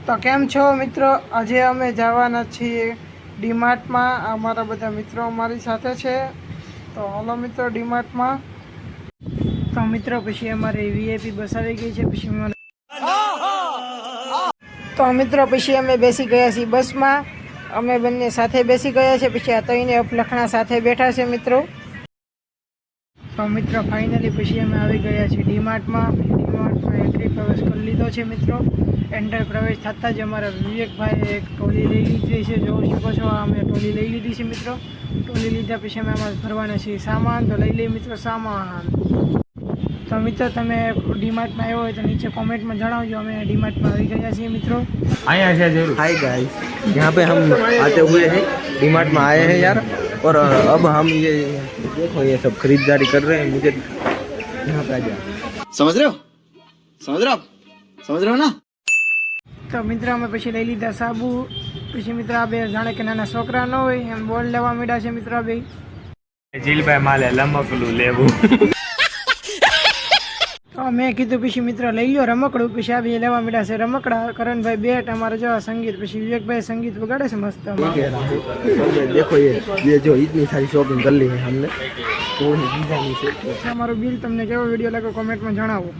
તો કેમ છો મિત્રો? આજે અમે જવાના છીએ ડીમાર્ટમાં. અમારા બધા મિત્રો અમારી સાથે છે. તો હાલો મિત્રો ડીમાર્ટમાં. તો મિત્રો પછી અમારે વીઆઈપી બસ આવી ગઈ છે. પછી મિત્રો પછી અમે બેસી ગયા છીએ બસમાં. અમે બંને સાથે બેસી ગયા છે. પછી આ તઈને અપલખણા સાથે બેઠા છે મિત્રો. તો મિત્રો ફાઇનલી પછી અમે આવી ગયા છીએ ડીમાર્ટમાં એન્ટ્રી પ્રવેશ કરી લીધો છે મિત્રો. એન્ટર પ્રવેશ થતાં જ અમારા વિવેકભાઈએ એક ટોલી લઈ લીધી છે. જોઈ શકો છો અમે ટોલી લઈ લીધી છે મિત્રો. ટોલી લીધા પછી અમે આમાં ભરવાના છીએ સામાન. તો લઈ લઈએ મિત્રો સામાન. તો મિત્રો તમે ડીમાર્ટમાં આવ્યો હોય તો નીચે कमेंट में जनाओ। અમે ડીમાर्टમાં આવી ગયા છીએ મિત્રો। आया है जरूर। हाय गाइस, यहाँ पे हम आते हुए हैं डीमार्ट में आए हैं यार। और अब हम ये देखो ये सब खरीदारी कर रहे हैं। मुझे यहाँ पे आ जाओ। समझ रहे हो आप? समझ रहे हो ना? तो मित्र અમે પછી લઈ લીધા સાબુ। પછી મિત્ર આ બે જાણે કે નાના છોકરા ન હોય એમ બોલ લેવા માંડ્યા છે મિત્ર બે। જીલભાઈ માલે લમકલું લેવું। તો મેં કીધું પછી મિત્ર લઈ લ્યો રમકડું। પછી આ બે લેવા માંડ્યા છે રમકડા। કરણભાઈ બેટ, અમારે જો સંગીત, પછી વિવેકભાઈ संगीत વગાડે છે મસ્ત। देखो ये जो इतनी सारी शॉपिंग कर ली है हमने। तो અમારું બિલ તમને કેવો વિડીયો લાગ્યો કમેન્ટમાં જણાવો।